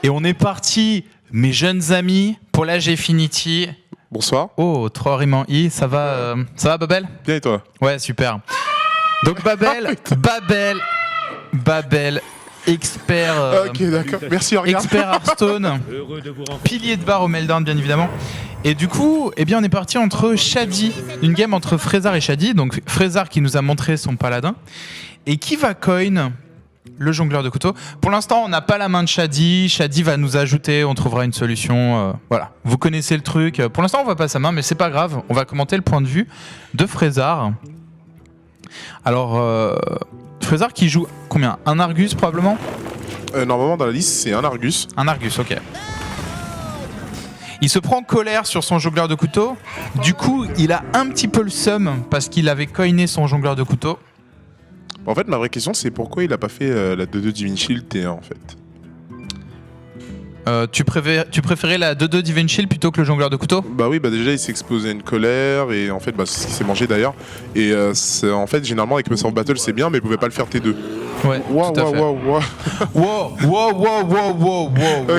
Et on est parti, mes jeunes amis, pour la Gfinity. Bonsoir. Oh, 3 rimes en I, ça va Babel? Bien et toi? Ouais, super. Donc Babel, expert, ok, d'accord. Merci, regarde. expert Hearthstone, pilier de barre au Meltdown bien évidemment. Et du coup, eh bien, on est parti entre Shadi, une game entre Frezar et Shadi. Donc Frezar qui nous a montré son paladin et qui va coin le jongleur de couteau. Pour l'instant, on n'a pas la main de Shadi. Shadi va nous ajouter, on trouvera une solution. Voilà, vous connaissez le truc. Pour l'instant, on voit pas sa main, mais c'est pas grave. On va commenter le point de vue de Frezar. Alors, Frezar qui joue combien? Un Argus probablement? Normalement, dans la liste, c'est un Argus. Un Argus, ok. Il se prend colère sur son jongleur de couteau. Du coup, il a un petit peu le seum parce qu'il avait coiné son jongleur de couteau. En fait, ma vraie question, c'est pourquoi il a pas fait la 2-2 Divine Shield T1 en fait. Tu préférais la 2-2 Divine Shield plutôt que le jongleur de couteau? Bah oui, bah déjà il s'est exposé à une colère et en fait bah, c'est ce qu'il s'est mangé d'ailleurs. Et en fait généralement avec Master of Battle c'est bien mais il pouvait pas le faire T2. Ouais, wow, tout à fait. Wow.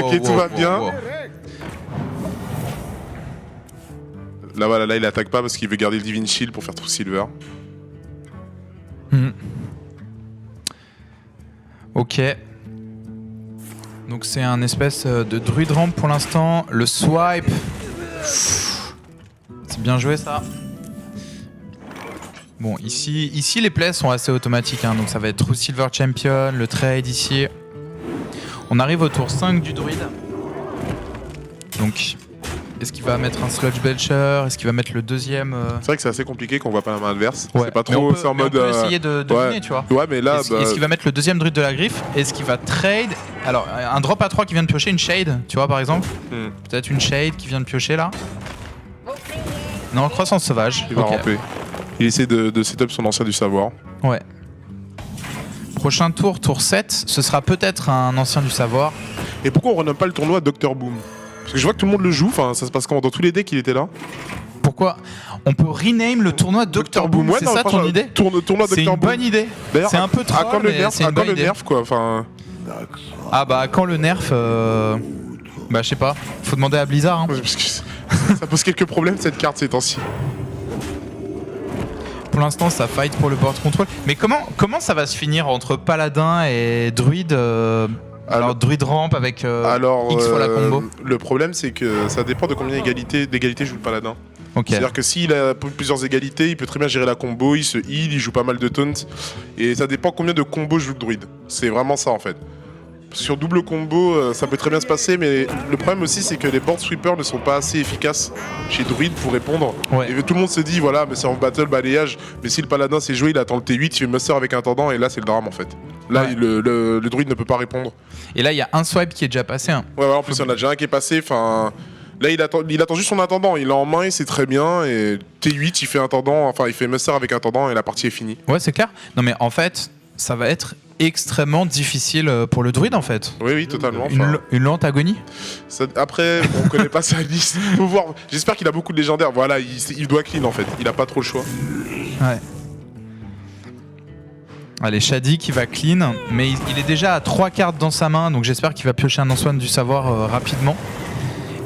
Ok, tout va bien. Là voilà, là il attaque pas parce qu'il veut garder le Divine Shield pour faire True Silver. Ok. Donc c'est un espèce de druide ramp pour l'instant. Le swipe. C'est bien joué ça. Bon, ici les plays sont assez automatiques. Hein, donc ça va être True Silver Champion, le trade ici. On arrive au tour 5 du druide. Donc, est-ce qu'il va mettre un Sludge Belcher? Est-ce qu'il va mettre le deuxième C'est vrai que c'est assez compliqué qu'on voit pas la main adverse. Ouais. C'est pas trop, c'est en mode. On peut essayer de deviner, tu vois. Ouais, mais là. Est-ce qu'il va mettre le deuxième druide de la griffe? Est-ce qu'il va trade? Alors, un drop à 3 qui vient de piocher une shade, tu vois par exemple. Peut-être une shade qui vient de piocher là. Non, croissance sauvage. Il va ramper. Il essaie de setup son ancien du savoir. Ouais. Prochain tour, tour 7, ce sera peut-être un ancien du savoir. Et pourquoi on renomme pas le tournoi Dr Boom? Parce que je vois que tout le monde le joue, enfin ça se passe comment? Dans tous les decks il était là. Pourquoi on peut rename le tournoi Dr Boom? Ouais, c'est ça ton idée? Tournoi Dr Boom. C'est une bonne idée. C'est un peu trop. À quand le nerf? À quand le nerf quoi? Enfin. Ah bah quand le nerf bah je sais pas. Faut demander à Blizzard. Hein. Parce que ça pose quelques problèmes cette carte ces temps-ci. Pour l'instant ça fight pour le board control. Mais comment ça va se finir entre paladin et druide? Alors druide ramp avec X fois la combo. Le problème c'est que ça dépend de combien d'égalité joue le paladin. Okay. C'est-à-dire que s'il a plusieurs égalités, il peut très bien gérer la combo, il se heal, il joue pas mal de taunts. Et ça dépend combien de combos joue le druide. C'est vraiment ça en fait. Sur double combo, ça peut très bien se passer, mais le problème aussi c'est que les board sweepers ne sont pas assez efficaces chez druide pour répondre. Ouais. Et tout le monde se dit voilà, mais c'est en battle balayage, mais si le paladin s'est joué, il attend le T8, il fait muster avec un tendant et là c'est le drame en fait. Là le druide ne peut pas répondre. Et là il y a un swipe qui est déjà passé. Hein. Ouais, en plus il y en a déjà un qui est passé, enfin. Là, il attend juste son intendant, il l'a en main et c'est très bien. Et T8, il fait intendant, enfin, il fait muster avec un intendant et la partie est finie. Ouais, c'est clair. Non, mais en fait, ça va être extrêmement difficile pour le druide en fait. Oui, totalement. Une lente agonie. Après, on connaît pas sa liste. Faut voir. J'espère qu'il a beaucoup de légendaires. Voilà, il doit clean en fait. Il a pas trop le choix. Ouais. Allez, Shadi qui va clean, mais il est déjà à 3 cartes dans sa main, donc j'espère qu'il va piocher un Answan du savoir rapidement.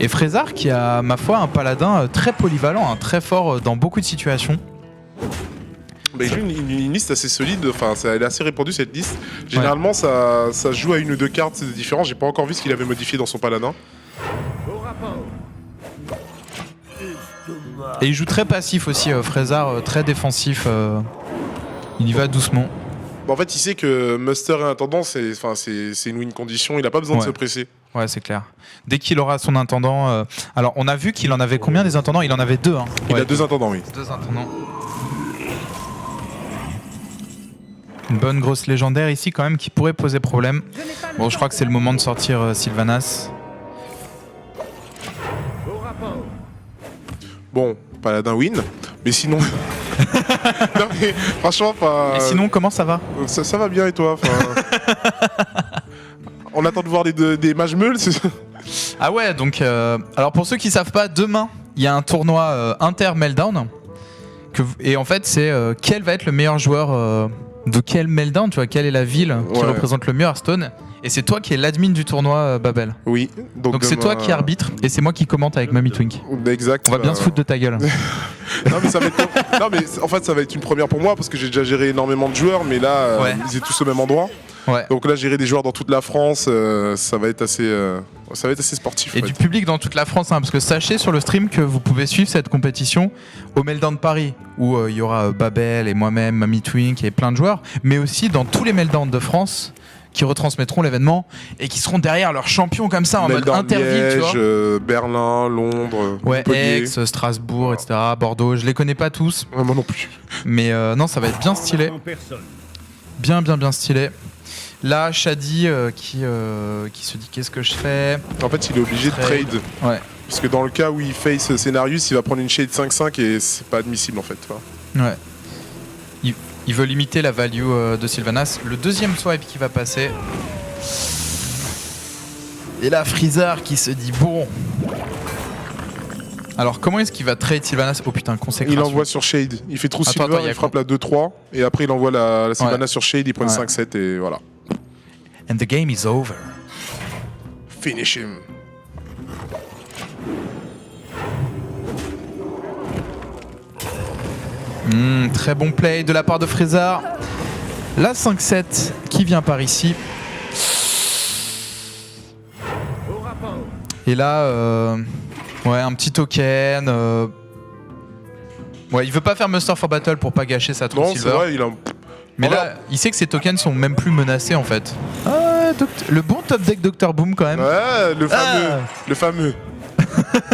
Et Frezar qui a, ma foi, un paladin très polyvalent, très fort dans beaucoup de situations. Bah, il joue une liste assez solide, enfin elle est assez répandue cette liste. Généralement ça joue à une ou deux cartes différentes, j'ai pas encore vu ce qu'il avait modifié dans son paladin. Et il joue très passif aussi, Frezar, très défensif, il y va doucement. Bah, en fait il sait que muster et intendant c'est une win condition, il a pas besoin de se presser. Ouais, c'est clair. Dès qu'il aura son intendant... Alors, on a vu qu'il en avait combien des intendants? Il en avait 2. Hein. Il a 2 intendants, oui. 2 intendants. Une bonne grosse légendaire ici, quand même, qui pourrait poser problème. Bon, je crois que c'est le moment de sortir Sylvanas. Bon, paladin win, mais sinon... non, mais franchement, pas... Et sinon, comment ça va? Ça va bien, et toi? On attend de voir des mages meules. Ah ouais, donc... alors pour ceux qui savent pas, demain, il y a un tournoi inter-Meltdown. Et en fait, c'est quel va être le meilleur joueur de quel Meltdown, tu vois, quelle est la ville qui représente le mieux Hearthstone. Et c'est toi qui es l'admin du tournoi, Babel. Oui. Donc c'est toi qui arbitre et c'est moi qui commente avec Mummy Twink. Exact. On va bien se foutre de ta gueule. Non mais ça va être... non mais en fait ça va être une première pour moi parce que j'ai déjà géré énormément de joueurs, mais là ils étaient tous au même endroit. Ouais. Donc là gérer des joueurs dans toute la France, ça va être assez sportif. Et du public dans toute la France, hein, parce que sachez sur le stream que vous pouvez suivre cette compétition au Meltdown de Paris, où il y aura Babel et moi-même, Mummy Twink et plein de joueurs, mais aussi dans tous les Meltdowns de France qui retransmettront l'événement et qui seront derrière leurs champions comme ça en mode interville, tu vois. Berlin, Londres, Aix, Strasbourg, etc., Bordeaux. Je les connais pas tous. Ouais, moi non plus. Mais non, ça va être bien stylé. Bien stylé. Là, Shadi qui se dit qu'est-ce que je fais. En fait, il est obligé de trade. Ouais. Parce que dans le cas où il face Scénarius, il va prendre une shade 5-5 et c'est pas admissible en fait. Tu vois. Ouais. Il veut limiter la value de Sylvanas. Le deuxième swipe qui va passer. Et là, Freezer qui se dit bon. Alors, comment est-ce qu'il va trade Sylvanas? Oh putain, consécration. Il envoie sur Shade. Il fait True Silver, il frappe la 2-3. Et après, il envoie la Sylvanas sur Shade, il prend une 5-7 et voilà. And the game is over. Finish him. Très bon play de la part de Freezer. La 5-7 qui vient par ici. Et là, un petit token. Ouais, il veut pas faire Muster for Battle pour pas gâcher sa True Silver. Non, c'est vrai, il a... Mais là, il sait que ses tokens sont même plus menacés en fait. Ah, le bon top deck Dr Boom quand même. Ouais, le fameux.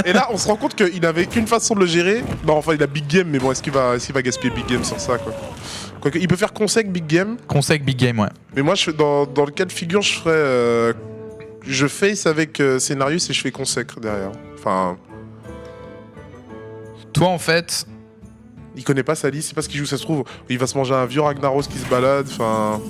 Et là, on se rend compte qu'il n'avait qu'une façon de le gérer. Non, enfin, il a Big Game, mais bon, est-ce qu'il va gaspiller Big Game sur ça, quoi. Quoique, il peut faire Consec Big Game. Consec Big Game, ouais. Mais moi, dans le cas de figure, je ferais... je face avec Scénarius et je fais Consec derrière. Enfin... Toi, en fait... Il connaît pas sa liste, c'est pas ce qu'il joue, ça se trouve. Il va se manger un vieux Ragnaros qui se balade, enfin...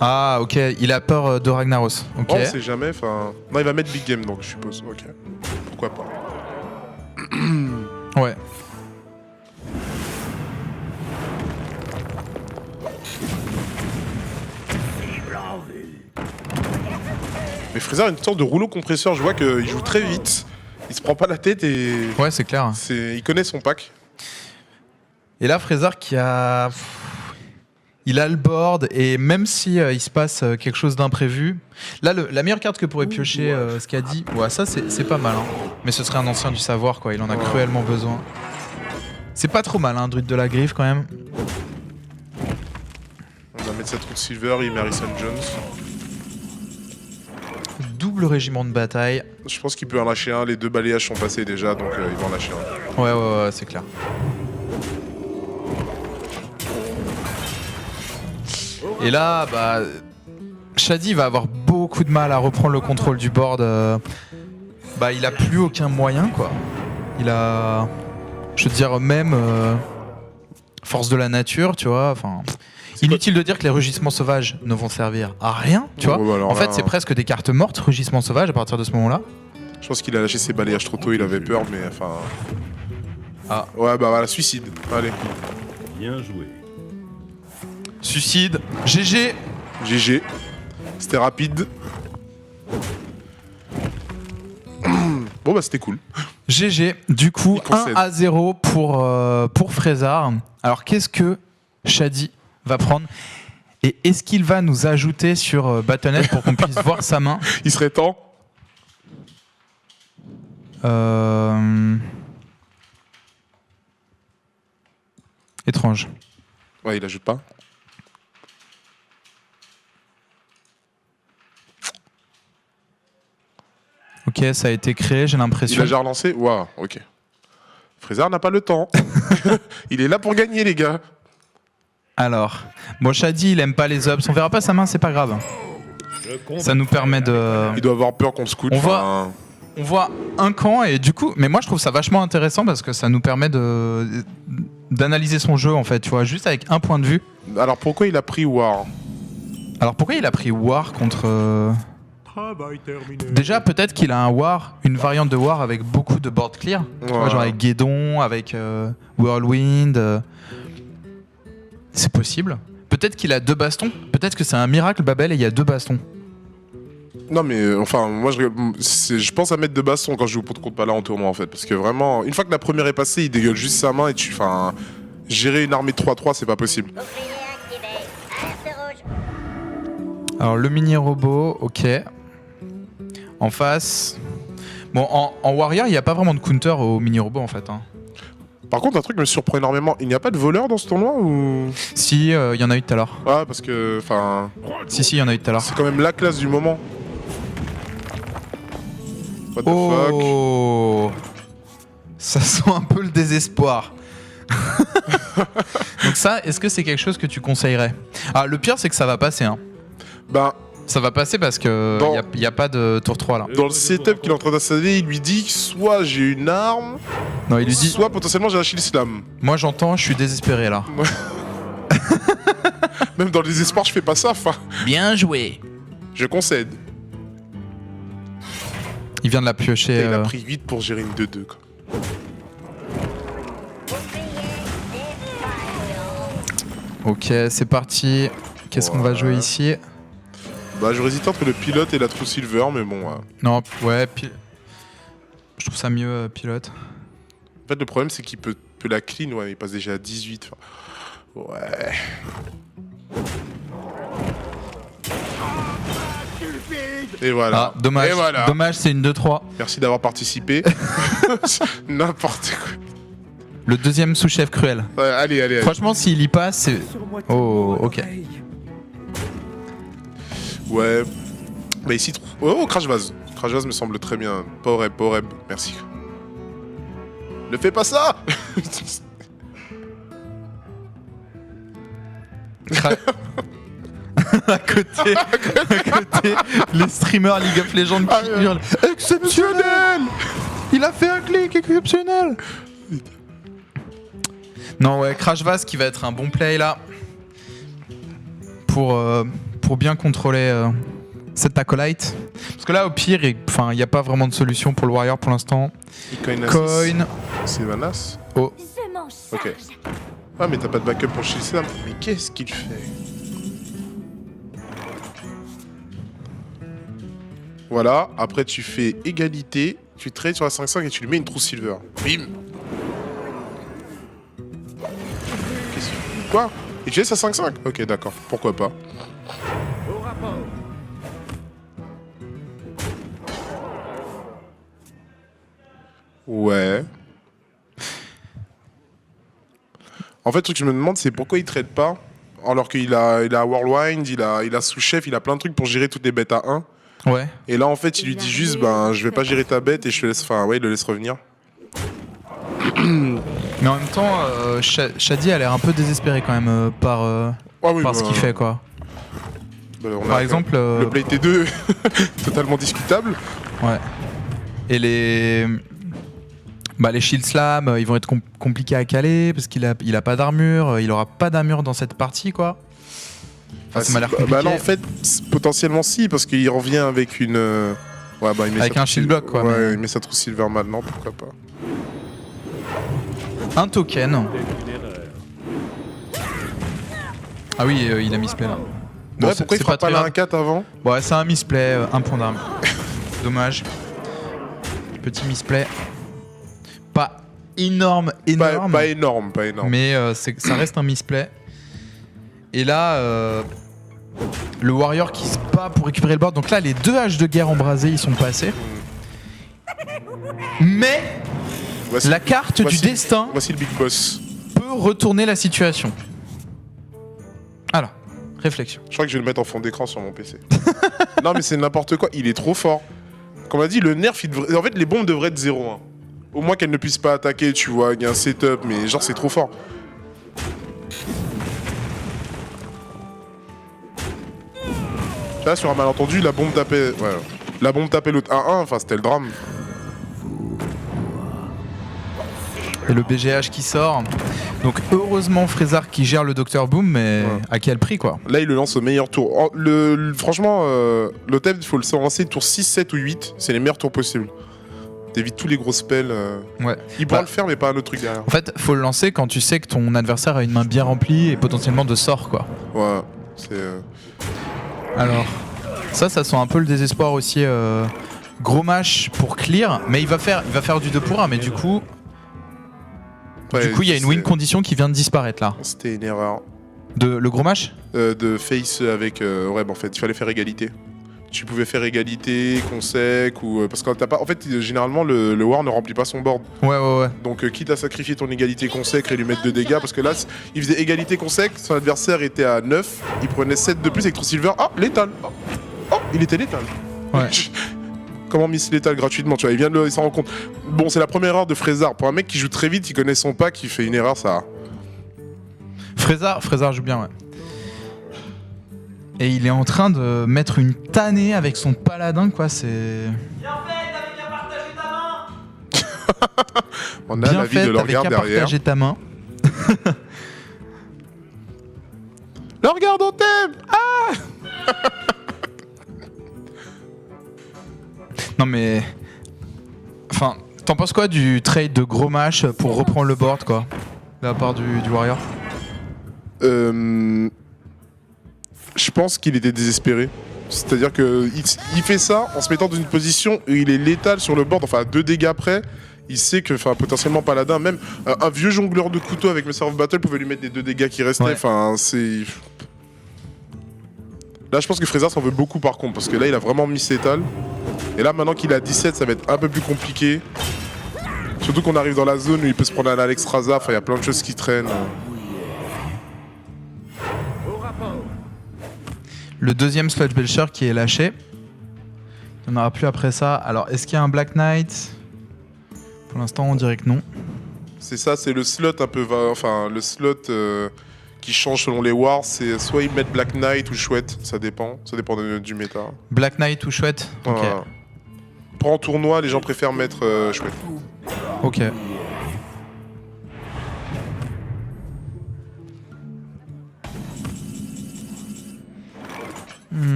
Ah, ok, il a peur de Ragnaros. Ok. Oh, on sait jamais, enfin... Non, il va mettre Big Game, donc je suppose, ok. Pourquoi pas. Ouais. Mais Freezer a une sorte de rouleau compresseur, je vois qu'il joue très vite. Il se prend pas la tête et... Ouais, c'est clair. Il connaît son pack. Et là, Freezer qui a... Il a le board et même si il se passe quelque chose d'imprévu... Là, la meilleure carte que pourrait piocher ce qu'a dit... Ouais, ça, c'est pas mal. Hein. Mais ce serait un ancien du savoir, quoi. Il en a cruellement besoin. C'est pas trop mal, hein, Druide de la Griffe, quand même. On va mettre sa True Silver, il met Harrison Jones. Double régiment de bataille. Je pense qu'il peut en lâcher un, les deux balayages sont passés déjà, donc il va en lâcher un. Ouais, c'est clair. Et là, bah, Shadi va avoir beaucoup de mal à reprendre le contrôle du board. Bah, il a plus aucun moyen, quoi. Il a, je veux dire, même force de la nature, tu vois. Enfin, inutile de dire que les rugissements sauvages ne vont servir à rien, tu vois. Bah en fait, c'est presque des cartes mortes, rugissements sauvages, à partir de ce moment-là. Je pense qu'il a lâché ses balayages trop tôt, il avait peur, mais enfin... Ah. Ouais, bah voilà, suicide. Allez. Bien joué. Suicide. GG. GG. C'était rapide. Bon bah c'était cool. GG. Du coup, 1-0 pour Freezer. Alors qu'est-ce que Shadi va prendre? Et est-ce qu'il va nous ajouter sur Battle.net pour qu'on puisse voir sa main? Il serait temps. Étrange. Ouais, il ajoute pas. Ok, ça a été créé, j'ai l'impression. Il a déjà relancé? Waouh, ok. Freezer n'a pas le temps. Il est là pour gagner, les gars. Alors, bon, Shadi, il aime pas les ups. On verra pas sa main, c'est pas grave. Ça nous permet de... Il doit avoir peur qu'on se coûte. On voit un camp et du coup... Mais moi, je trouve ça vachement intéressant parce que ça nous permet d'analyser son jeu, en fait, tu vois, juste avec un point de vue. Alors, pourquoi il a pris War? Alors, pourquoi il a pris War contre... Déjà, peut-être qu'il a un War, une variante de War avec beaucoup de board clear. Tu vois, genre avec Guédon, avec Whirlwind. C'est possible. Peut-être qu'il a 2 bastons. Peut-être que c'est un miracle, Babel, et il y a 2 bastons. Non mais enfin moi je pense à mettre 2 bastons quand je joue contre Pala en tournoi en fait. Parce que vraiment, une fois que la première est passée, il dégueule juste sa main et enfin, gérer une armée de 3-3 c'est pas possible. Alors le mini-robot, ok. En face... Bon, en Warrior, il n'y a pas vraiment de counter au mini-robot en fait. Hein. Par contre, un truc me surprend énormément. Il n'y a pas de voleur dans ce tournoi ou... Si, il y en a eu tout à l'heure. Ouais, parce que, enfin... Si, il y en a eu tout à l'heure. C'est quand même la classe du moment. What the Oh, ça sent un peu le désespoir. Donc ça, est-ce que c'est quelque chose que tu conseillerais? Ah, le pire, c'est que ça va passer. Hein. Ben... Ça va passer parce que y a pas de tour 3 là. Dans le setup qu'il est en train d'installer, il lui dit que soit j'ai une arme, non, il lui dit soit potentiellement j'ai un shield slam. Moi j'entends, je suis désespéré là. Même dans le désespoir, je fais pas ça, enfin. Bien joué. Je concède. Il vient de la piocher. Il a pris 8 pour gérer une 2-2 quoi. Ok, c'est parti. Qu'est-ce qu'on va jouer ici? Bah j'aurais hésité entre le pilote et la True Silver, mais bon... Non, ouais, je trouve ça mieux pilote. En fait le problème c'est qu'il peut la clean, ouais, il passe déjà à 18. Ouais... Et voilà. Ah, dommage, et voilà. Dommage, c'est une 2-3. Merci d'avoir participé. N'importe quoi. Le deuxième sous-chef cruel. Ouais, allez. Franchement, s'il y passe, c'est... Oh, ok. Ouais. Bah ici... Oh, Crash Vase. Crash Vase me semble très bien. Power Ebb. Merci. Ne fais pas ça. à côté, les streamers League of Legends qui hurlent exceptionnel. Il a fait un clic exceptionnel. Non ouais, Crash Vase qui va être un bon play là pour bien contrôler cet acolyte. Parce que là au pire, il n'y a pas vraiment de solution pour le Warrior pour l'instant. Coin. C'est Manas. Oh. Ok. Ah mais t'as pas de backup pour Shield Slam. Mais qu'est-ce qu'il fait? Voilà, après tu fais égalité, tu trades sur la 5-5 et tu lui mets une True Silver. Bim. Qu'est-ce que... Quoi? Et tu laisses à 5-5? Ok d'accord, pourquoi pas. Ouais. En fait, le truc que je me demande, c'est pourquoi il trade pas, alors qu'il a Whirlwind, il a sous-chef, il a plein de trucs pour gérer toutes les bêtes à 1. Ouais. Et là, en fait, il lui dit juste, ben, je vais pas gérer ta bête et je te laisse, enfin, ouais, il le laisse revenir. Mais en même temps, Shadi a l'air un peu désespéré quand même par ce qu'il fait, quoi. Par exemple, le play T2, totalement discutable. Ouais. Et les shield slam, ils vont être compliqués à caler parce qu'il a pas d'armure, il aura pas d'armure dans cette partie, quoi. Enfin, ça m'a l'air compliqué. Bah là, en fait, potentiellement si, parce qu'il revient avec une... Ouais, bah, il met avec un shield block, quoi. Ouais, il met sa True Silver maintenant, pourquoi pas. Un token. Ah oui, il a misplay là. Bon, ouais, pourquoi il fera pas la 1-4 avant? Ouais, c'est un misplay, un point d'arme. Dommage. Petit misplay. Pas énorme. Pas énorme. Mais ça reste un misplay. Et là, le Warrior qui se bat pour récupérer le board. Donc là, les 2 haches de guerre embrasées, ils sont passés. Mais la carte du destin voici le Big Boss. peut retourner la situation. Alors, réflexion. Je crois que je vais le mettre en fond d'écran sur mon PC. Non mais c'est n'importe quoi, il est trop fort. Comme on a dit, le nerf, en fait, les bombes devraient être 0-1. Au moins qu'elles ne puissent pas attaquer, tu vois, il y a un setup, mais genre c'est trop fort. Là, sur un malentendu, la bombe tapait... Ouais, la bombe tapait l'autre 1-1, enfin c'était le drame. Et le BGH qui sort. Donc heureusement Frézard qui gère le Dr Boom, mais à quel prix, quoi? Là, il le lance au meilleur tour. Franchement, l'Otep, il faut le lancer tour 6, 7 ou 8. C'est les meilleurs tours possibles. T'évites tous les gros spells. Ouais. Il pourra le faire, mais pas un autre truc derrière. En fait, faut le lancer quand tu sais que ton adversaire a une main bien remplie et potentiellement de sorts, quoi. Ouais, c'est. Alors, ça sent un peu le désespoir aussi. Gros match pour clear, mais il va faire du 2 pour 1, mais du coup, il y a une win condition qui vient de disparaître là. C'était une erreur. Le gros match de face avec Reb en fait, il fallait faire égalité. Tu pouvais faire égalité, consec ou parce que t'as pas. En fait, généralement le war ne remplit pas son board. Ouais. Donc quitte à sacrifier ton égalité consec et lui mettre 2 dégâts, parce que là, il faisait égalité consec, son adversaire était à 9, il prenait 7 de plus avec ton silver. Ah, létal. Oh, il était létal. Ouais. Comment miss létal gratuitement, tu vois, il s'en rend compte. Bon, c'est la première erreur de Frezar. Pour un mec qui joue très vite, il connaît son pack, il fait une erreur, ça. Frezar joue bien, ouais. Et il est en train de mettre une tannée avec son paladin, quoi, c'est... Bien fait, t'avais bien partagé ta main. On a la vie de leur garde derrière. Partager ta main. Le regard on t'aime. Ah. Non mais... Enfin, t'en penses quoi du trade de gros match pour reprendre le board, quoi, de la part du Warrior? Je pense qu'il était désespéré. C'est-à-dire qu'il fait ça en se mettant dans une position où il est létal sur le board, enfin à 2 dégâts près. Il sait que potentiellement Paladin, même un vieux jongleur de couteau avec Master of Battle pouvait lui mettre les 2 dégâts qui restaient. Enfin, c'est... Là, je pense que Frezar s'en veut beaucoup par contre, parce que là, il a vraiment mis létal. Et là, maintenant qu'il a 17, ça va être un peu plus compliqué. Surtout qu'on arrive dans la zone où il peut se prendre un Alex Raza, enfin, il y a plein de choses qui traînent. Le deuxième Sludge Belcher qui est lâché. Il n'y en aura plus après ça. Alors, est-ce qu'il y a un Black Knight? Pour l'instant, on dirait que non. C'est ça, c'est le slot un peu... Enfin, le slot qui change selon les wars. C'est soit ils mettent Black Knight ou Chouette. Ça dépend du méta. Black Knight ou Chouette. Ok. Pour en tournoi, les gens préfèrent mettre Chouette. Ok.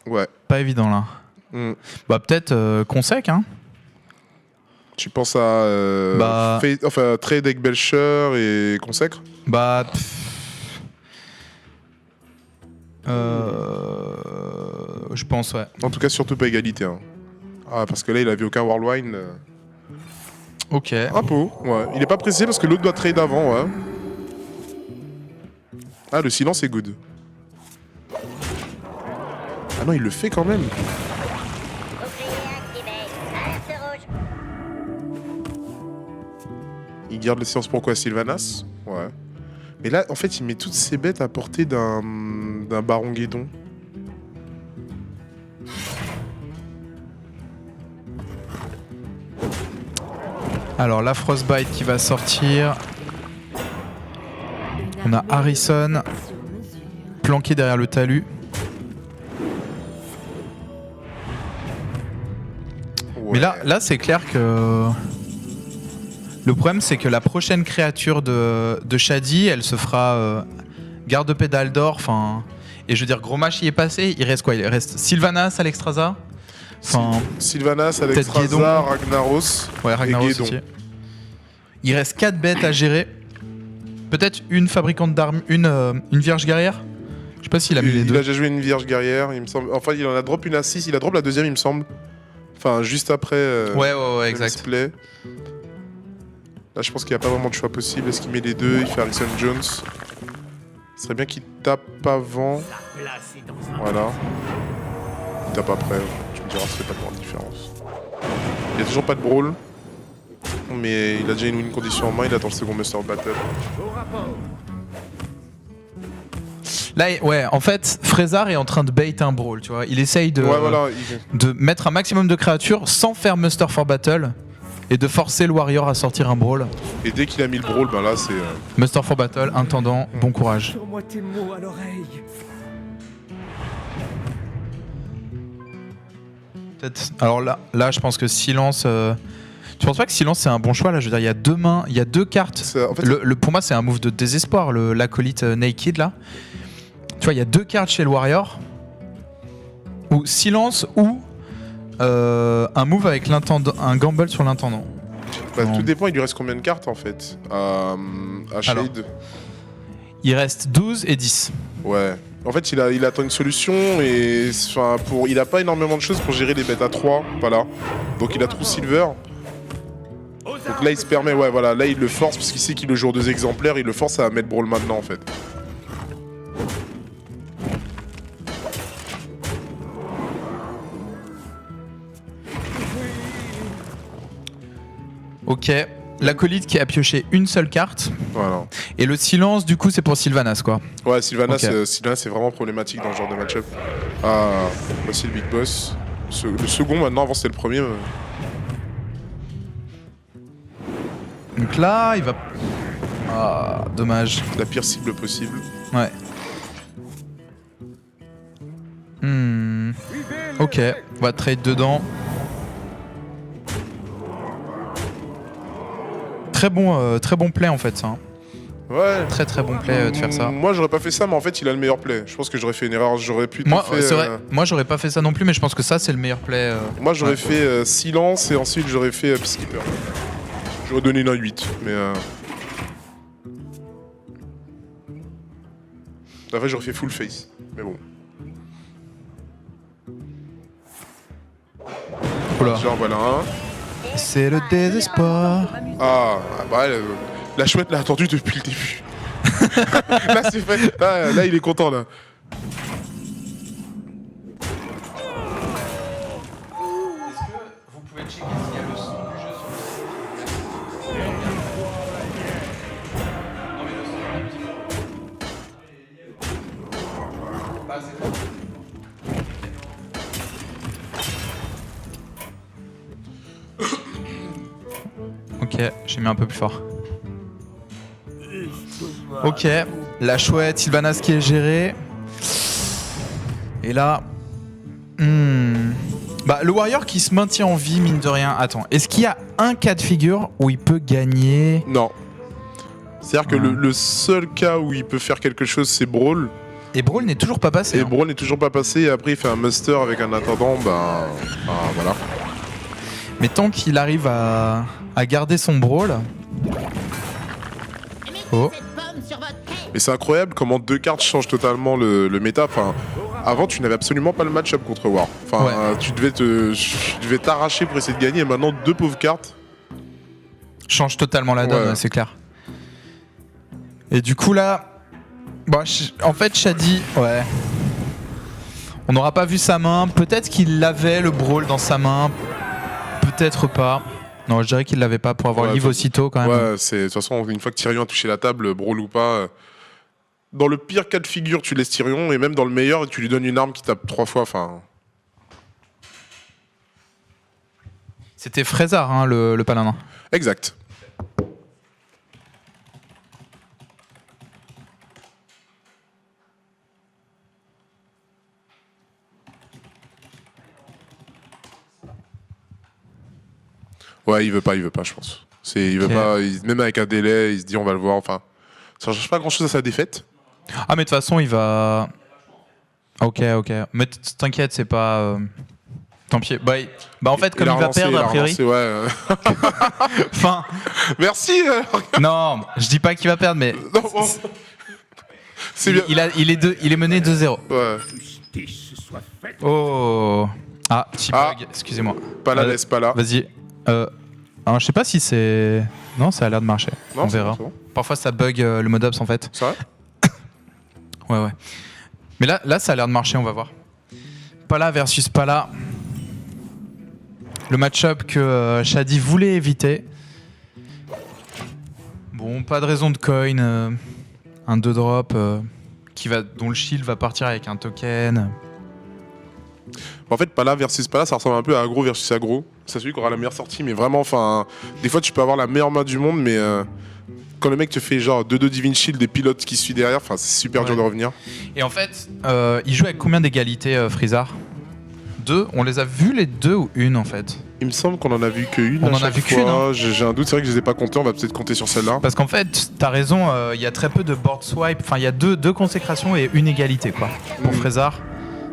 Ouais. Pas évident là. Bah peut-être consec, hein. Tu penses à trade avec Belcher et Consecre? Bah je pense, ouais. En tout cas, surtout pas égalité. Hein. Ah, parce que là, il avait aucun Warlwine. Ok. Un peu, ouais. Il est pas pressé parce que l'autre doit trade avant, ouais. Ah, le silence est good. Ah non, il le fait quand même. Il garde le silence pourquoi? Sylvanas? Ouais. Mais là, en fait, il met toutes ses bêtes à portée d'un Baron Guédon. Alors, la Frostbite qui va sortir. On a Harrison planqué derrière le talus. Ouais. Mais là c'est clair que... Le problème, c'est que la prochaine créature de Shadi, elle se fera garde-paix d'Aldor. Enfin, et je veux dire, gros match y est passé. Il reste quoi? Il reste Sylvanas, Alexstrasza. Sylvanas, Alexstrasza, Ragnaros. Ouais, Ragnaros aussi. Il reste 4 bêtes à gérer. Peut-être une fabricante d'armes, une vierge guerrière. Je sais pas s'il a mis les deux. Il a déjà joué une vierge guerrière, il me semble. Enfin, il en a drop une à 6. Il a drop la deuxième, il me semble. Enfin, juste après. Ouais, exact. Display. Là, je pense qu'il n'y a pas vraiment de choix possible. Est-ce qu'il met les deux? Il fait Harrison Jones. Ce serait bien qu'il tape avant. Voilà. Il tape après. Tu me diras, c'est pas de grande différence. Il n'y a toujours pas de brawl. Mais il a déjà une win condition en main. Il attend le second Master Battle. Là, ouais, en fait, Frezar est en train de bait un brawl, tu vois. Il essaye de mettre un maximum de créatures sans faire Muster for Battle. Et de forcer le Warrior à sortir un brawl. Et dès qu'il a mis le brawl, ben là c'est... Muster for Battle, intendant, bon courage. Sur-moi tes mots à l'oreille. Peut-être. Alors là, je pense que Silence... Tu penses pas que Silence c'est un bon choix là? Je veux dire, il y a deux mains, il y a deux cartes. En fait, pour moi, c'est un move de désespoir, l'acolyte Naked là. Tu vois, il y a deux cartes chez le Warrior. Ou Silence ou un move avec l'intendant, un gamble sur l'intendant. Bah, tout dépend, il lui reste combien de cartes en fait à Shade. Alors. Il reste 12 et 10. Ouais. En fait, il attend une solution et il a pas énormément de choses pour gérer les bêtes à 3, pas là. Donc il a True Silver. Donc là, il se permet, ouais, voilà, là il le force parce qu'il sait qu'il le joue 2 exemplaires, il le force à mettre Brawl maintenant en fait. Ok. L'acolyte qui a pioché une seule carte. Voilà. Et le silence, du coup, c'est pour Sylvanas, quoi. Ouais, Sylvanas, Okay. Sylvanas c'est vraiment problématique dans ce genre de match-up. Ah, voici le Big Boss. Le second maintenant, avant c'était le premier. Donc là, il va... Ah, dommage. La pire cible possible. Ouais. Ok, on va trade dedans. Très bon play en fait ça. Hein. Ouais. Très bon play de faire ça. Moi j'aurais pas fait ça, mais en fait il a le meilleur play. Je pense que j'aurais fait une erreur. J'aurais plutôt Moi, fait. c'est vrai. Moi j'aurais pas fait ça non plus, mais je pense que ça c'est le meilleur play. Moi j'aurais ouais. fait silence et ensuite j'aurais fait Peacekeeper. J'aurais donné une 8, mais. En fait j'aurais fait full face, mais bon. Oula. Genre voilà un. C'est le désespoir. Ah, bah la chouette l'a attendu depuis le début. Là c'est fait. Là il est content là. Est-ce que vous pouvez checker s'il y a le son du jeu sur le Non mais le son de la musique. Pas assez fort. Ok, j'ai mis un peu plus fort. Ok, la chouette, Sylvanas qui est gérée. Et là... Bah, le Warrior qui se maintient en vie, mine de rien. Attends, est-ce qu'il y a un cas de figure où il peut gagner? Non. C'est-à-dire que le seul cas où il peut faire quelque chose, c'est Brawl. Et Brawl n'est toujours pas passé. Et hein. Brawl n'est toujours pas passé, et après il fait un muster avec un attendant, bah voilà. Mais tant qu'il arrive à garder son Brawl... Oh. Mais c'est incroyable comment 2 cartes changent totalement le méta. Enfin, avant tu n'avais absolument pas le match-up contre War. Enfin, Ouais. tu devais t'arracher pour essayer de gagner, et maintenant 2 pauvres cartes. Change totalement la donne, Ouais. ouais, c'est clair. Et du coup là... Bon, en fait, Shady, ouais. On n'aura pas vu sa main. Peut-être qu'il avait le Brawl dans sa main. Peut-être pas. Non, je dirais qu'il l'avait pas pour avoir Ouais, le livre aussitôt quand même. Ouais, de toute façon, une fois que Tyrion a touché la table, Brawl ou pas. Dans le pire cas de figure, tu laisses Tyrion, et même dans le meilleur, tu lui donnes une arme qui tape 3 fois. Enfin. C'était Frezar, hein, le paladin. Exact. Ouais, il veut pas, je pense. Il veut Ok. pas, même avec un délai, il se dit on va le voir. Enfin, ça change pas grand chose à sa défaite. Ah, mais de toute façon, il va... Ok. Mais t'inquiète, c'est pas... Tant pis. Bah en fait, comme il, va relancé, perdre, a priori... ouais. Enfin, Merci. non, je dis pas qu'il va perdre, mais... Non, bon. C'est bien. Il est mené 2-0. Ouais. Oh. Ah, petit Ah. bug, excusez-moi. Pas là, laisse pas là. Vas-y. Alors, je sais pas si c'est... Non, ça a l'air de marcher. Non, on c'est verra. bon, c'est bon. Parfois, ça bug le mode ops en fait. C'est vrai. Ouais. Mais là, ça a l'air de marcher, on va voir. Pala versus Pala. Le match-up que Shady voulait éviter. Bon, pas de raison de coin. Un 2-drop dont le shield va partir avec un token. En fait, Pala versus Pala, ça ressemble un peu à Agro versus Agro. C'est celui qui aura la meilleure sortie, mais vraiment, enfin, des fois, tu peux avoir la meilleure main du monde, mais quand le mec te fait genre 2-2 Divine Shield, des pilotes qui suivent derrière, enfin, c'est super dur de revenir. Et en fait, il joue avec combien d'égalités, Freezar? 2? On les a vus les 2 ou une en fait? Il me semble qu'on en a vu qu'une. On en a vu qu'une, hein. J'ai un doute, c'est vrai que je les ai pas comptés, on va peut-être compter sur celle-là. Parce qu'en fait, t'as raison, il y a très peu de board swipe. Enfin, il y a deux consécrations et une égalité, quoi. Pour Freezar,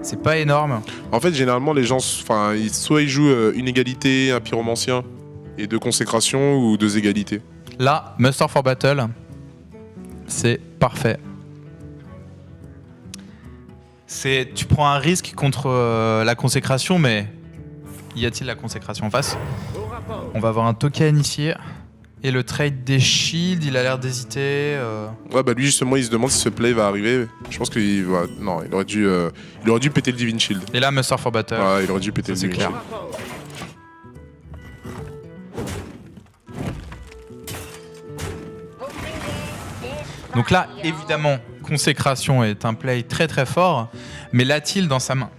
C'est pas énorme. En fait, généralement, les gens, soit ils jouent une égalité, un pyromancien, et 2 consécrations, ou 2 égalités. Là, Muster for Battle, c'est parfait. Tu prends un risque contre la consécration, mais y a-t-il la consécration en face? On va avoir un token ici. Et le trade des shields, il a l'air d'hésiter. Ouais, bah lui justement, il se demande si ce play va arriver. Je pense qu'il va. Non, il aurait dû péter le Divine Shield. Et là, Muster for Battle. Ouais, il aurait dû péter le c'est Divine clair. Shield. Donc là, évidemment, consécration est un play très très fort, mais l'a-t-il dans sa main?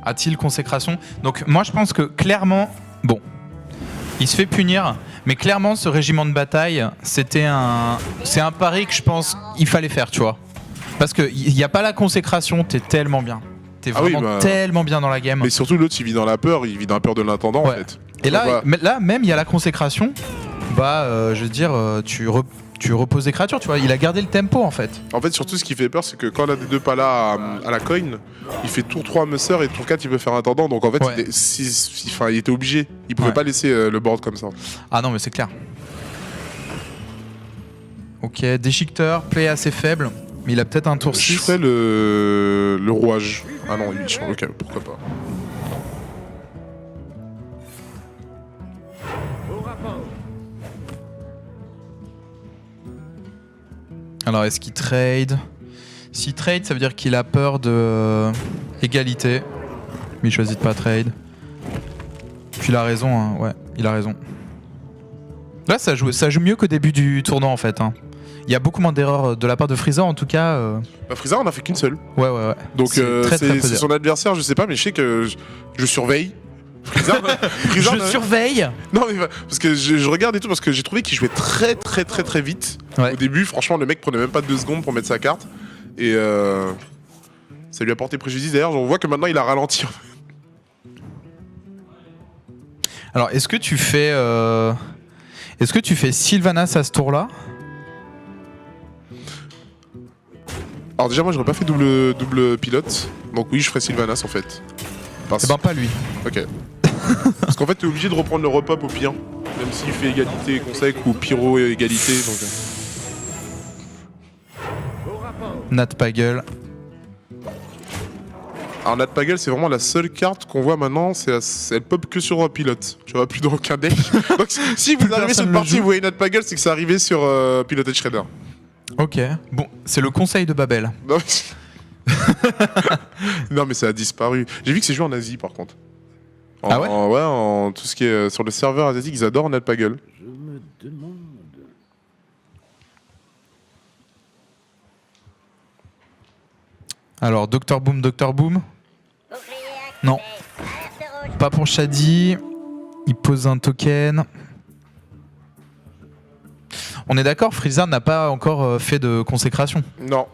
A-t-il consécration? Donc moi, je pense que clairement, bon. Il se fait punir, mais clairement ce régiment de bataille, c'est un pari que je pense il fallait faire, tu vois. Parce qu'il n'y a pas la consécration, t'es tellement bien. T'es vraiment tellement bien dans la game. Mais surtout l'autre, il vit dans la peur de l'intendant en fait. Et là, même il y a la consécration, je veux dire, tu reposes des créatures, tu vois. Il a gardé le tempo en fait. En fait, surtout ce qui fait peur, c'est que quand on a des 2 palas à la coin, il fait tour 3 Musser et tour 4 il peut faire intendant. Donc en fait, il était obligé. Il pouvait pas laisser le board comme ça. Ah non, mais c'est clair. Ok, déchiqueteur, play assez faible. Mais il a peut-être un tour 6. Je ferais le rouage. Ah non, il change. Ok, pourquoi pas. Alors, est-ce qu'il trade? S'il trade, ça veut dire qu'il a peur de égalité. Mais il choisit de pas trade. Puis il a raison, hein. Ouais, il a raison. Là, ça joue mieux qu'au début du tournoi, en fait. Hein. Il y a beaucoup moins d'erreurs de la part de Freezer, en tout cas. Freezer, on a fait qu'une seule. Ouais. Donc, c'est son adversaire, je sais pas, mais je sais que je surveille. Freezer, je surveille. Non mais parce que je regarde et tout parce que j'ai trouvé qu'il jouait très vite. Au début, franchement, le mec prenait même pas 2 secondes pour mettre sa carte et ça lui a porté préjudice. D'ailleurs, on voit que maintenant il a ralenti. Alors, est-ce que tu fais Sylvanas à ce tour-là? Alors déjà, moi, j'aurais pas fait double pilote, donc oui, je ferais Sylvanas en fait. Pas lui. Ok. Parce qu'en fait, t'es obligé de reprendre le repop au pire, même s'il fait égalité consec ou pyro et égalité. Donc... Nat Pagel. Alors Nat Pagel, c'est vraiment la seule carte qu'on voit maintenant, elle pop que sur pilote. Tu vois, plus dans aucun deck. Donc si vous arrivez sur une partie, vous voyez Nat Pagel, c'est que c'est arrivé sur Piloted Shredder. Ok. Bon, c'est le conseil de Babel. Non, non mais ça a disparu. J'ai vu que c'est joué en Asie par contre. En tout ce qui est sur le serveur asiatique, ils adorent Nat Pagel. Je me demande. Alors, Dr Boom. Non. Pas pour Shadi. Il pose un token. On est d'accord, Freezer n'a pas encore fait de consécration. Non.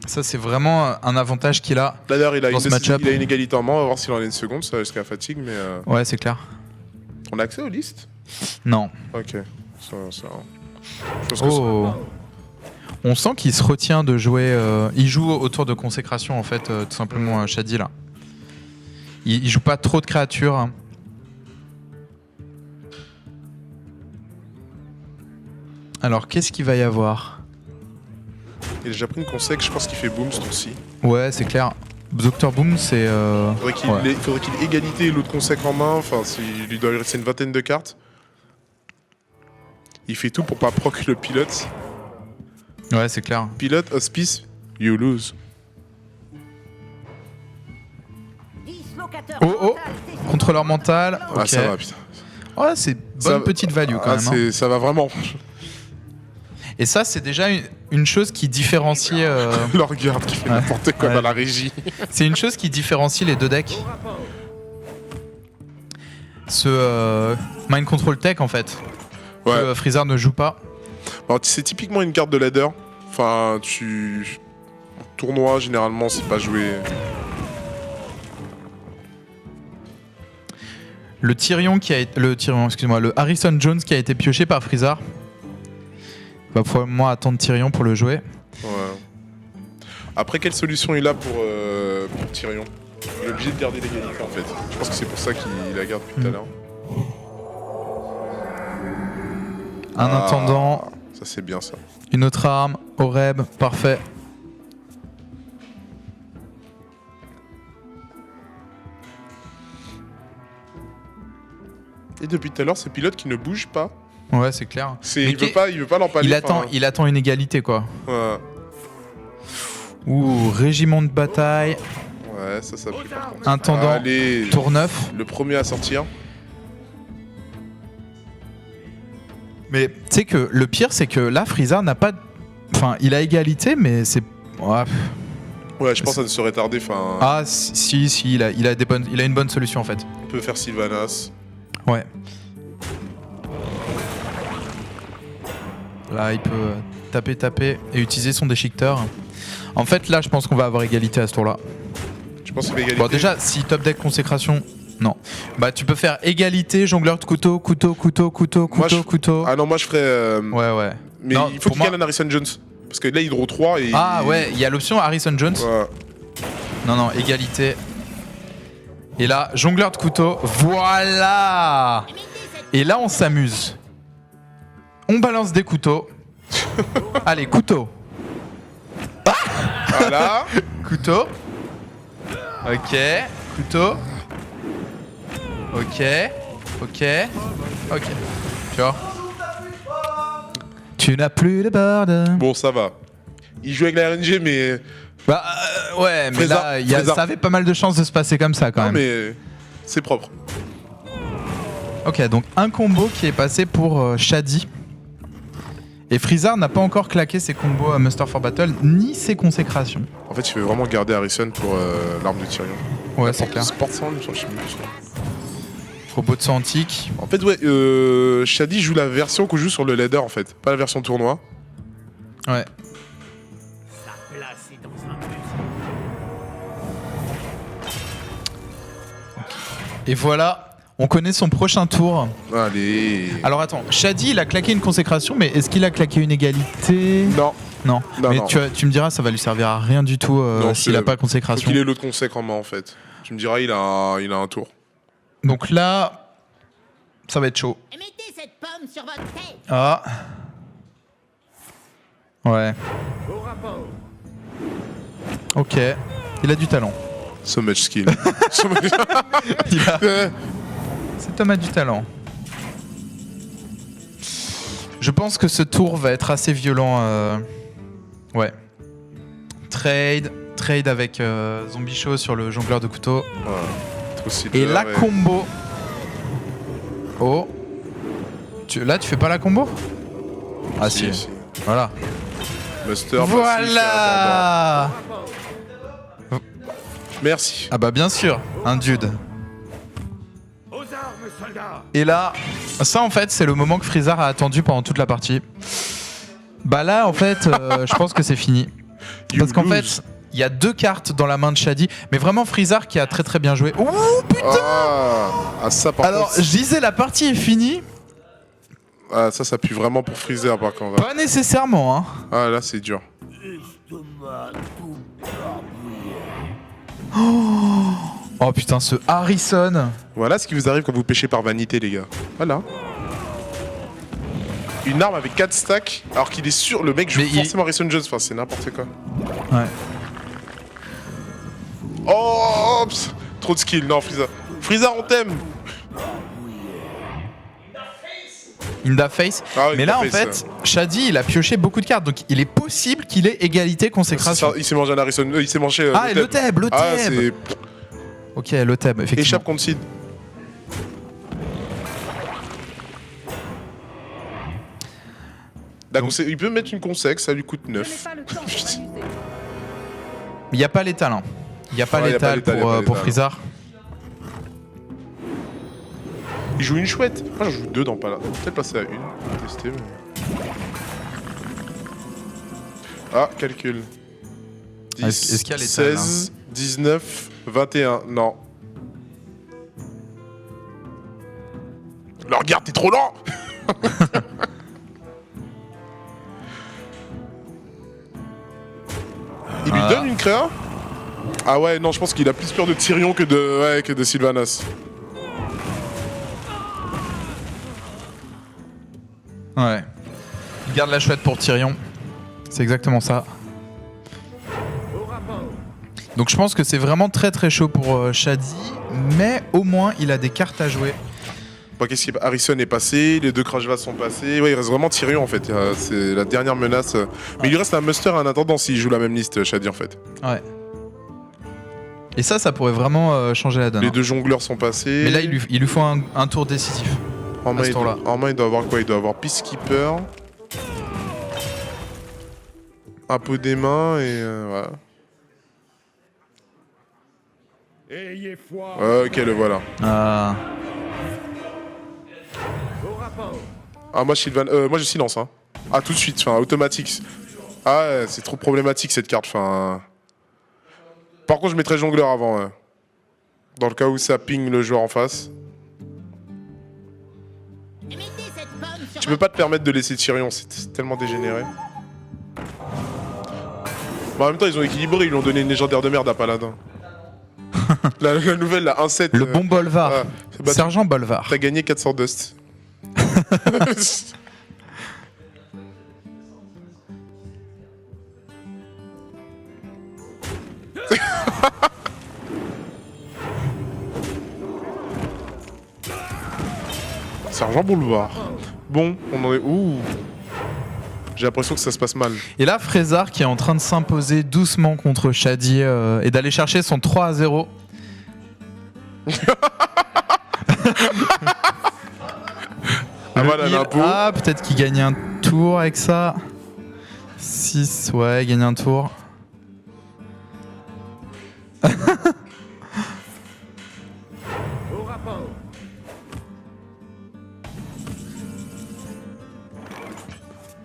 Ça, c'est vraiment un avantage qu'il a. D'ailleurs, il a une égalité en main. On va voir s'il en a une seconde. Ça risque la fatigue, mais. Ouais, c'est clair. On a accès aux listes? Non. Ok. On sent qu'il se retient de jouer. Il joue autour de consécration, en fait, tout simplement, Shadi, là. Il joue pas trop de créatures. Hein. Alors, qu'est-ce qu'il va y avoir? Il a déjà pris une consec, je pense qu'il fait boom ce tour-ci. Ouais, c'est clair. Dr Boom, c'est... Il faudrait qu'il ait égalité et l'autre consec en main. Enfin, il lui doit lui rester une vingtaine de cartes. Il fait tout pour pas proc le pilote. Ouais, c'est clair. Pilote, hospice, you lose. Oh, contrôleur mental. Ah, okay. ça va, putain. Ouais, c'est bonne petite value quand même. Hein. Ça va vraiment. Et ça, c'est déjà une chose qui différencie... Le regarde qui fait n'importe quoi dans la régie. C'est une chose qui différencie les deux decks. Ce Mind Control Tech, en fait. Ouais. Que Freezer ne joue pas. Alors, c'est typiquement une carte de ladder. Enfin, en tournoi, généralement, c'est pas joué... Le Harrison Jones qui a été pioché par Freezer. Il va probablement attendre Tyrion pour le jouer. Ouais. Après, quelle solution il a pour Tyrion? Il est obligé de garder l'égalité en fait. Je pense que c'est pour ça qu'il la garde depuis tout à l'heure. Un intendant. Ça c'est bien ça. Une autre arme. Oreb. Parfait. Et depuis tout à l'heure, ces pilotes qui ne bougent pas. Ouais, c'est clair. Il veut pas l'empaler. Il attend une égalité, quoi. Ouais. Ouh, régiment de bataille. Ouais, ça pue par contre. Intendant. Allez, Tour 9. le premier à sortir. Mais tu sais que le pire, c'est que là, Freezer n'a pas. Enfin, il a égalité, mais c'est. Ouais, Ouais, je pense que ça ne serait tardé. Enfin, Ah, si, il a une bonne solution en fait. on peut faire Sylvanas. Ouais. Là, il peut taper et utiliser son déchiqueteur. En fait, là, je pense qu'on va avoir égalité à ce tour-là. Je pense que c'est l'égalité. Bon, déjà, si top deck consécration, non. Bah, tu peux faire égalité, jongleur de couteau. Ah non, moi je ferais. Ouais. Mais Non, il faut pour qu'il moi- gagne Harrison Jones. Parce que là, il draw 3 et. Ah ouais, il y a l'option Harrison Jones. Ouais. Non, égalité. Et là, jongleur de couteau. Voilà. Et là, on s'amuse. On balance des couteaux. Allez, couteau. Voilà. Couteau. Ok. Couteau. Ok. Tu vois. Tu n'as plus de board. Bon, ça va. Il joue avec la RNG, mais. Bah ouais, mais Freezer- là, ça avait pas mal de chances de se passer comme ça quand Non, même. mais. C'est propre. Ok, donc un combo qui est passé pour Shadi. Et Freezer n'a pas encore claqué ses combos à Muster for Battle, ni ses consécrations. En fait, il veut vraiment garder Harrison pour l'arme de Tyrion. Ouais, c'est clair. Sport Sound, je sais plus. Robot de sang antique. En fait, ouais, Shadi joue la version qu'on joue sur le ladder, en fait. Pas la version tournoi. Ouais. Et voilà, on connaît son prochain tour. Allez. Alors attends, Shadi il a claqué une consécration, mais est-ce qu'il a claqué une égalité? Non. Non. Non, Mais non. Tu me diras, ça va lui servir à rien du tout Non, s'il c'est- a pas Faut consécration. qu'il ait l'autre consec en main, en fait. Tu me diras, il a un tour. Donc là, ça va être chaud. Mettez cette pomme sur votre tête. Ah. Ouais. Ok. Il a du talent. So much skill. So much- Cet homme a du talent. Je pense que ce tour va être assez violent. Ouais. Trade avec Zombie Show sur le jongleur de couteau. Ouais. Trop stylé, Et la ouais. combo. Oh. Là, tu fais pas la combo? Ah si. Voilà. Muster, Massif et Voilà. Intendant. Merci. Ah bah bien sûr, un dude. Et là, ça en fait c'est le moment que Freezer a attendu pendant toute la partie. Bah là en fait, je pense que c'est fini. Parce qu'en fait, il y a 2 cartes dans la main de Shadi, mais vraiment Freezer qui a très bien joué. Ouh putain. Ah, ça par Alors contre. je disais la partie est finie, Ah, ça pue vraiment pour Freezer par contre. pas nécessairement hein. Ah, là, c'est dur. Oh putain ce Harrison. Voilà ce qui vous arrive quand vous pêchez par vanité, les gars. Voilà. Une arme avec 4 stacks, alors qu'il est sûr, le mec joue Mais il- forcément Harrison Jones, enfin c'est n'importe quoi. Ouais. Oh, pss, trop de skill, non Freezer. Freezer, on t'aime. In the face. Ah oui, Mais in là the en face, fait, Shadi il a pioché beaucoup de cartes, donc il est possible qu'il ait égalité consécration. Ça, il s'est mangé un Harrison, il s'est mangé. Ah et le Theb. Ah, c'est. Ok, le Theb, effectivement. Échappe contre Sid. D'accord, il peut mettre une consec, ça lui coûte 9. Il n'y a pas l'étal. Hein. Il n'y a pas Ouais, y a pas l'étal l'étal, y a pas pour l'étal. Freezer. Il joue une chouette. Moi j'en joue 2 dans Pala. Peut-être passer à une. On va tester. Mais... Ah, calcul. 10, Est-ce qu'il y a l'étal, 16, 19, 21. Non. Mais regarde, t'es trop lent. Il lui donne une créa? Ah ouais, non, je pense qu'il a plus peur de Tyrion que de Sylvanas. Ouais. Il garde la chouette pour Tyrion. C'est exactement ça. Donc je pense que c'est vraiment très très chaud pour Shadi, mais au moins il a des cartes à jouer. Bon, qu'est-ce qui Harrison est passé, les deux Crash Vase sont passés. Ouais, il reste vraiment Tyrion en fait. C'est la dernière menace. Mais il lui reste un muster en attendant s'il joue la même liste, Shadi en fait. Ouais. Et ça pourrait vraiment changer la donne. Les hein. deux jongleurs sont passés. Mais là, il lui faut un tour décisif. En main, ce tour-là. il doit avoir quoi? Il doit avoir Peacekeeper. Un peu des mains et voilà. Ok, le voilà. Ah. Ah, moi, moi je silence. Hein. Ah, tout de suite, enfin, automatique. Ah, ouais, c'est trop problématique cette carte. Enfin. Par contre, je mettrais jongleur avant. Ouais. Dans le cas où ça ping le joueur en face. Mettez cette pomme sur Tu peux pas te permettre de laisser Tyrion, c'est tellement dégénéré. Bon, en même temps, ils ont équilibré, ils lui ont donné une légendaire de merde à Paladin. la nouvelle, la 1-7. Le bon Bolvar. Sergent Bolvar. T'as gagné 400 dust. Sergent Boulevard. Bon, on en est où? J'ai l'impression que ça se passe mal. Et là, Frezar qui est en train de s'imposer doucement contre Shadi et d'aller chercher son 3-0. Ah voilà, l'impôt. Ah, peut-être qu'il gagne un tour avec ça. 6, ouais, il gagne un tour.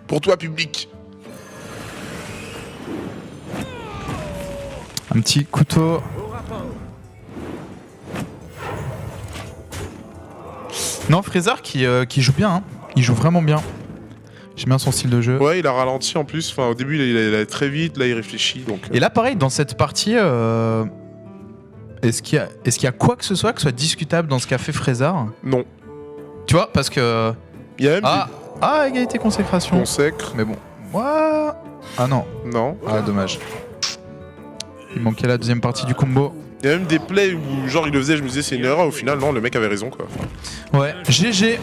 Pour toi, public. Un petit couteau. Non, Frezar qui joue bien. Hein. Il joue vraiment bien. J'aime bien son style de jeu. Ouais, il a ralenti en plus. Enfin, au début, il allait très vite. Là, il réfléchit. Donc. Et là, pareil, dans cette partie, est-ce qu'il y a quoi que ce soit discutable dans ce qu'a fait Frezar? Non. Tu vois, parce que... Il y a même égalité consécration. des consacres. Mais bon. Ouais. Ah non. Non. Ah, dommage. Il manquait la deuxième partie du combo. Il y a même des plays où, genre, il le faisait, je me disais, c'est une erreur. Au final, non, le mec avait raison, quoi. Ouais. GG.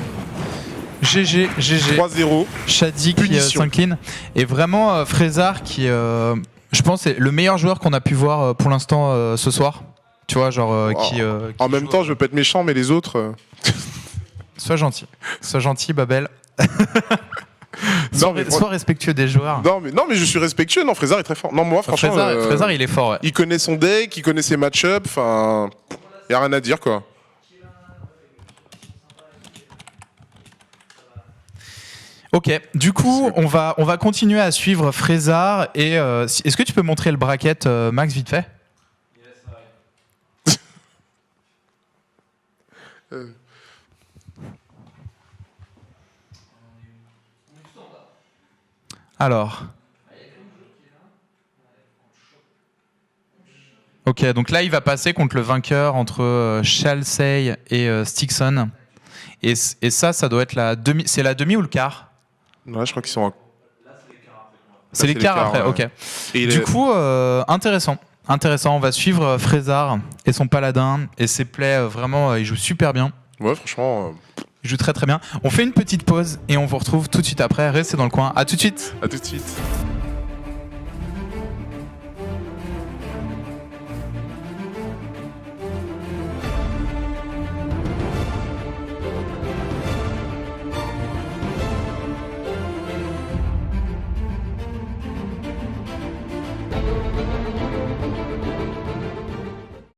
3-0. Shadi qui Punition. s'incline. Et vraiment, Frezar qui, je pense, est le meilleur joueur qu'on a pu voir pour l'instant ce soir. Tu vois, genre, qui En même temps, je veux pas être méchant, mais les autres. Sois gentil. Sois gentil, Babel. Sois respectueux des joueurs. Non, mais je suis respectueux. Non, Frezar est très fort. Non, moi, franchement. Frezar, il est fort, ouais. Il connaît son deck, il connaît ses match-ups. Enfin. Y a rien à dire, quoi. Ok, du coup, on va continuer à suivre Frezar. Et est-ce que tu peux montrer le bracket, Max, vite fait? Alors. Ok, donc là, il va passer contre le vainqueur entre Shalsey et Stixon. Et ça doit être la demi. C'est la demi ou le quart? Non, là, je crois qu'ils sont. C'est les quarts après, ouais. ok. Et Du coup, intéressant. On va suivre Frezar et son paladin. Et ses plays, vraiment, il joue super bien. Ouais, franchement. Il joue très très bien. On fait une petite pause et on vous retrouve tout de suite après. Restez dans le coin. À tout de suite. À tout de suite.